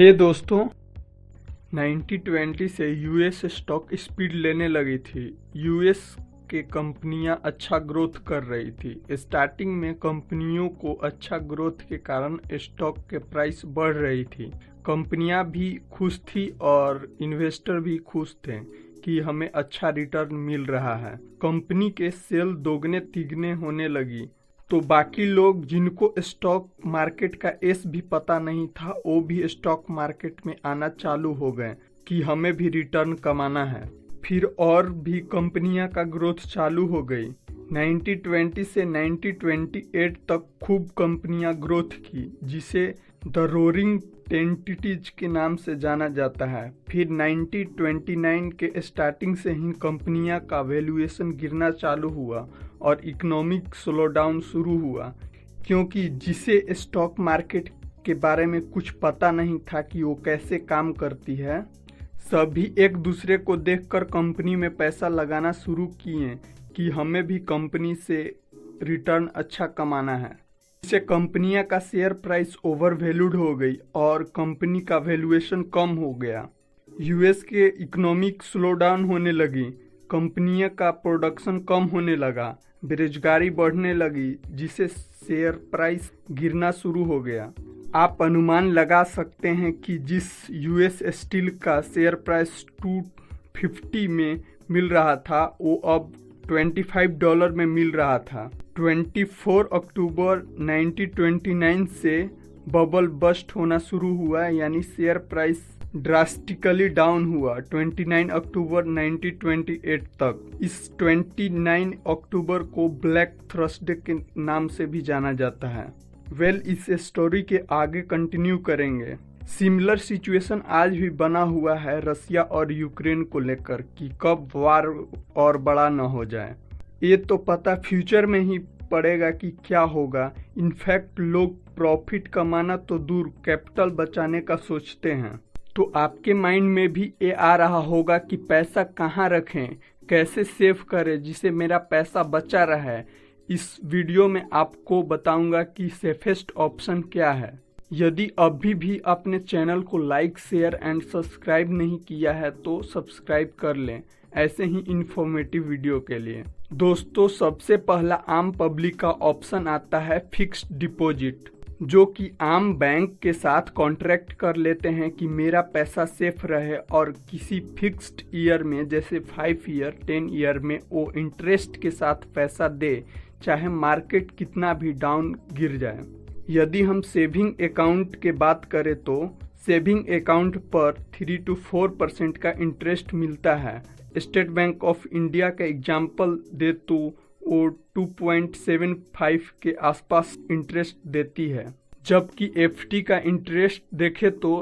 हे दोस्तों, 1920 से US stock speed लेने लगी थी। यूएस के कंपनियां अच्छा ग्रोथ कर रही थी। स्टार्टिंग में कंपनियों को अच्छा ग्रोथ के कारण स्टॉक के प्राइस बढ़ रही थी। कंपनियां भी खुश थी और इन्वेस्टर भी खुश थे कि हमें अच्छा रिटर्न मिल रहा है। कंपनी के सेल दोगुने तिगुने होने लगी तो बाकी लोग जिनको स्टॉक मार्केट का एस भी पता नहीं था वो भी स्टॉक मार्केट में आना चालू हो गए कि हमें भी रिटर्न कमाना है। फिर और भी कंपनियां का ग्रोथ चालू हो गई। 1920 से 1928 तक खूब कंपनियां ग्रोथ की, जिसे द रोरिंग टेंटिटीज के नाम से जाना जाता है। फिर 1929 के स्टार्टिंग से ही कंपनियां का वैल्यूएशन गिरना चालू हुआ और इकोनॉमिक स्लोडाउन शुरू हुआ, क्योंकि जिसे स्टॉक मार्केट के बारे में कुछ पता नहीं था कि वो कैसे काम करती है, सभी एक दूसरे को देखकर कंपनी में पैसा लगाना शुरू किए कि हमें भी कंपनी से रिटर्न अच्छा कमाना है। इससे कंपनियां का शेयर प्राइस ओवर वैल्यूड हो गई और कंपनी का वैल्यूएशन कम हो गया। यूएस के इकोनॉमिक स्लोडाउन होने लगी, कंपनियों का प्रोडक्शन कम होने लगा, बेरोजगारी बढ़ने लगी, जिससे शेयर प्राइस गिरना शुरू हो गया। आप अनुमान लगा सकते हैं कि जिस यूएस स्टील का शेयर प्राइस $250 में मिल रहा था वो अब $25 में मिल रहा था। 24 अक्टूबर 1929 से बबल बस्ट होना शुरू हुआ, यानी शेयर प्राइस ड्रास्टिकली डाउन हुआ 29 अक्टूबर 1928 तक। इस 29 अक्टूबर को ब्लैक थर्सडे के नाम से भी जाना जाता है। इस स्टोरी के आगे कंटिन्यू करेंगे। सिमिलर सिचुएशन आज भी बना हुआ है रसिया और यूक्रेन को लेकर कि कब वार और बड़ा न हो जाए। ये तो पता फ्यूचर में ही पड़ेगा कि क्या होगा। इनफैक्ट लोग प्रॉफिट कमाना तो दूर, कैपिटल बचाने का सोचते हैं। तो आपके माइंड में भी ये आ रहा होगा कि पैसा कहाँ रखें, कैसे सेव करें जिससे मेरा पैसा बचा रहे। इस वीडियो में आपको बताऊंगा कि सेफेस्ट ऑप्शन क्या है। यदि अभी भी अपने चैनल को लाइक, शेयर एंड सब्सक्राइब नहीं किया है तो सब्सक्राइब कर लें ऐसे ही इंफॉर्मेटिव वीडियो के लिए। दोस्तों, सबसे पहला आम पब्लिक का ऑप्शन आता है फिक्स्ड डिपॉजिट, जो कि आम बैंक के साथ कॉन्ट्रैक्ट कर लेते हैं कि मेरा पैसा सेफ रहे और किसी फिक्स्ड ईयर में, जैसे 5 ईयर 10 ईयर में वो इंटरेस्ट के साथ पैसा दे, चाहे मार्केट कितना भी डाउन गिर जाए। यदि हम सेविंग अकाउंट के बात करें तो सेविंग अकाउंट पर 3 to 4% का इंटरेस्ट मिलता है। स्टेट बैंक ऑफ इंडिया का एग्जाम्पल दे तो वो 2.75 के आसपास इंटरेस्ट देती है, जबकि एफडी का इंटरेस्ट देखे तो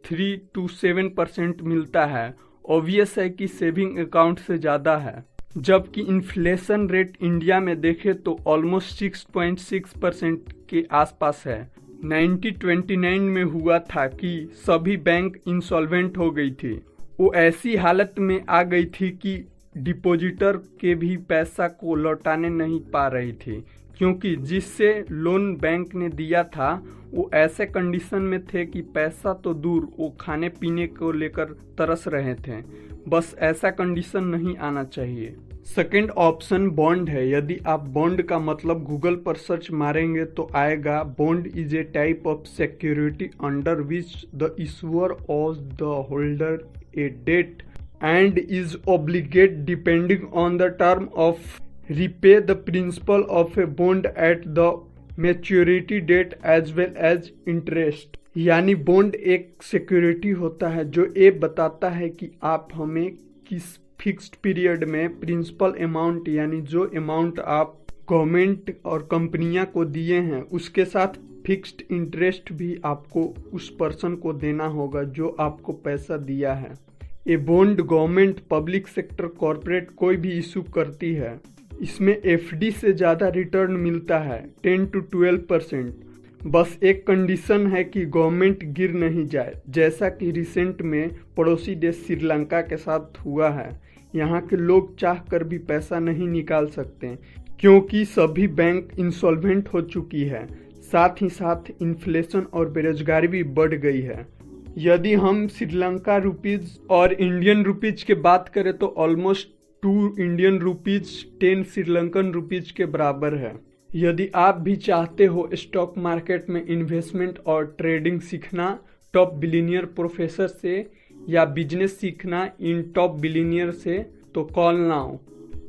3 to 7% मिलता है। ऑब्वियस है कि सेविंग अकाउंट से ज़्यादा है। जबकि इन्फ्लेशन रेट इंडिया में देखे तो ऑलमोस्ट 6.6% के आसपास है। 1929 में हुआ था कि सभी बैंक इंसॉल्वेंट हो गई थी। वो ऐसी हालत में आ गई थी कि डिपॉजिटर के भी पैसा को लौटाने नहीं पा रही थी, क्योंकि जिससे लोन बैंक ने दिया था वो ऐसे कंडीशन में थे कि पैसा तो दूर, वो खाने पीने को लेकर तरस रहे थे। बस ऐसा कंडीशन नहीं आना चाहिए। सेकेंड ऑप्शन बॉन्ड है। यदि आप बॉन्ड का मतलब गूगल पर सर्च मारेंगे तो आएगा, bond is a type of security under which the issuer of the holder a debt and is obligate depending on the term of repay the principal of a bond at the maturity date as well as interest। यानी bond एक security होता है जो ये बताता है कि आप हमें किस फिक्स्ड पीरियड में प्रिंसिपल अमाउंट, यानी जो अमाउंट आप गवर्नमेंट और कंपनियां को दिए हैं उसके साथ फिक्स्ड इंटरेस्ट भी आपको उस पर्सन को देना होगा जो आपको पैसा दिया है। ये bond government, public sector, corporate कोई भी इशू करती है। इसमें एफडी से ज़्यादा रिटर्न मिलता है, 10 to 12%। बस एक कंडीशन है कि गवर्नमेंट गिर नहीं जाए, जैसा कि रिसेंट में पड़ोसी देश श्रीलंका के साथ हुआ है। यहाँ के लोग चाह कर भी पैसा नहीं निकाल सकते क्योंकि सभी बैंक इंसॉल्वेंट हो चुकी है। साथ ही साथ इन्फ्लेशन और बेरोजगारी भी बढ़ गई है। यदि हम श्रीलंका रुपीज और इंडियन रुपीज की बात करें तो almost 2 Indian rupees 10 Sri Lankan rupees के बराबर है। यदि आप भी चाहते हो स्टॉक मार्केट में इन्वेस्टमेंट और ट्रेडिंग सीखना टॉप बिलियनियर प्रोफेसर से या बिजनेस सीखना इन टॉप बिलियनियर से, तो कॉल नाउ।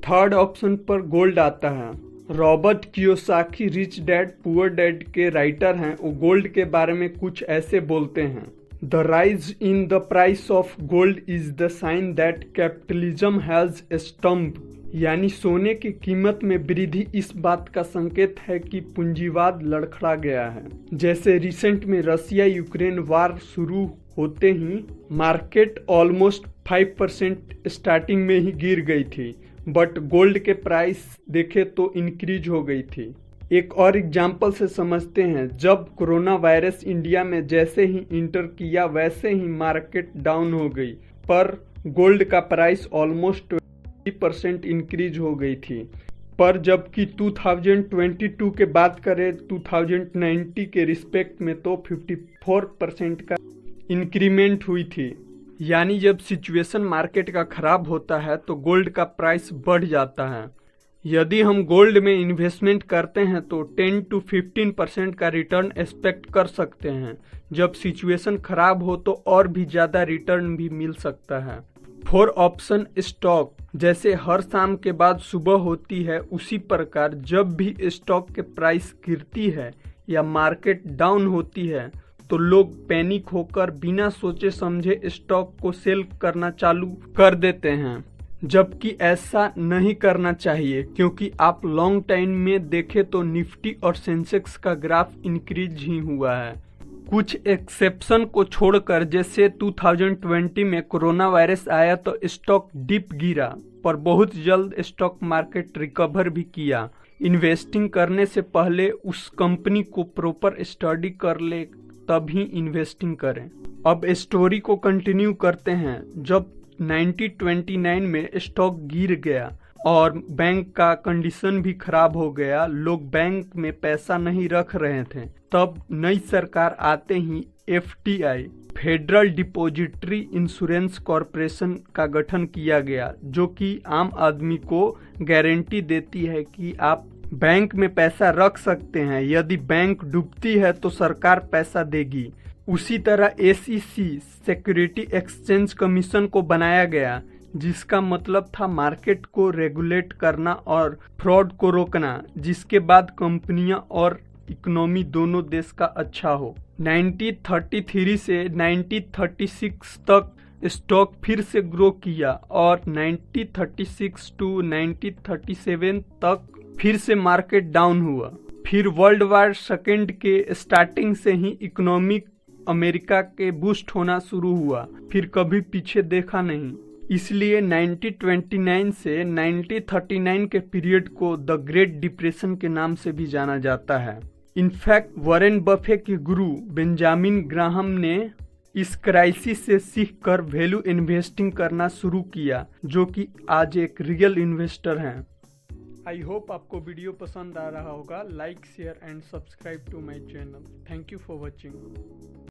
थर्ड ऑप्शन पर गोल्ड आता है। Robert Kiyosaki rich dad poor dad के राइटर हैं। वो गोल्ड के बारे में कुछ ऐसे बोलते हैं, the rise in the price of gold is the sign that capitalism has stumped, यानी सोने की कीमत में वृद्धि इस बात का संकेत है कि पूंजीवाद लड़खड़ा गया है। जैसे रिसेंट में रसिया यूक्रेन वार शुरू होते ही मार्केट ऑलमोस्ट 5% स्टार्टिंग में ही गिर गई थी, बट गोल्ड के प्राइस देखे तो इंक्रीज हो गई थी। एक और एग्जाम्पल से समझते हैं, जब कोरोना वायरस इंडिया में जैसे ही इंटर किया वैसे ही मार्केट डाउन हो गई, पर गोल्ड का प्राइस ऑलमोस्ट 20% इंक्रीज हो गई थी। पर जबकि 2022 के बात करें 2019 के रिस्पेक्ट में तो 54% का इंक्रीमेंट हुई थी। यानी जब सिचुएशन मार्केट का खराब होता है तो गोल्ड का प्राइस बढ़ जाता है। यदि हम गोल्ड में इन्वेस्टमेंट करते हैं तो 10 to 15% का रिटर्न एक्सपेक्ट कर सकते हैं। जब सिचुएशन खराब हो तो और भी ज़्यादा रिटर्न भी मिल सकता है। 4 ऑप्शन स्टॉक, जैसे हर शाम के बाद सुबह होती है उसी प्रकार जब भी स्टॉक के प्राइस गिरती है या मार्केट डाउन होती है तो लोग पैनिक होकर बिना सोचे समझे स्टॉक को सेल करना चालू कर देते हैं, जबकि ऐसा नहीं करना चाहिए क्योंकि आप लॉन्ग टाइम में देखें तो निफ्टी और सेंसेक्स का ग्राफ इंक्रीज ही हुआ है। कुछ एक्सेप्शन को छोड़कर, जैसे 2020 में कोरोना वायरस आया तो स्टॉक डिप गिरा, पर बहुत जल्द स्टॉक मार्केट रिकवर भी किया। इन्वेस्टिंग करने से पहले उस कंपनी को प्रॉपर स्टडी कर ले तभी इन्वेस्टिंग करें। अब स्टोरी को कंटिन्यू करते हैं। जब 1929 में स्टॉक गिर गया और बैंक का कंडीशन भी खराब हो गया, लोग बैंक में पैसा नहीं रख रहे थे, तब नई सरकार आते ही FDI federal depository insurance corporation का गठन किया गया, जो कि आम आदमी को गारंटी देती है कि आप बैंक में पैसा रख सकते हैं। यदि बैंक डूबती है तो सरकार पैसा देगी। उसी तरह SEC सिक्योरिटी एक्सचेंज कमीशन को बनाया गया, जिसका मतलब था मार्केट को रेगुलेट करना और फ्रॉड को रोकना, जिसके बाद कंपनियां और इकोनॉमी दोनों देश का अच्छा हो। 1933 से 1936 तक स्टॉक फिर से ग्रो किया और 1936 टू 1937 तक फिर से मार्केट डाउन हुआ। फिर वर्ल्ड वार सेकेंड के स्टार्टिंग से ही इकोनॉमिक अमेरिका के बूस्ट होना शुरू हुआ, फिर कभी पीछे देखा नहीं। इसलिए 1929 से 1939 के पीरियड को द ग्रेट डिप्रेशन के नाम से भी जाना जाता है। इनफैक्ट वॉरेन बफे के गुरु बेंजामिन ग्राहम ने इस क्राइसिस से सीख कर वैल्यू इन्वेस्टिंग करना शुरू किया, जो कि आज एक रियल इन्वेस्टर हैं। आई होप आपको वीडियो पसंद आ रहा होगा। Like share and subscribe to my channel. Thank you for watching.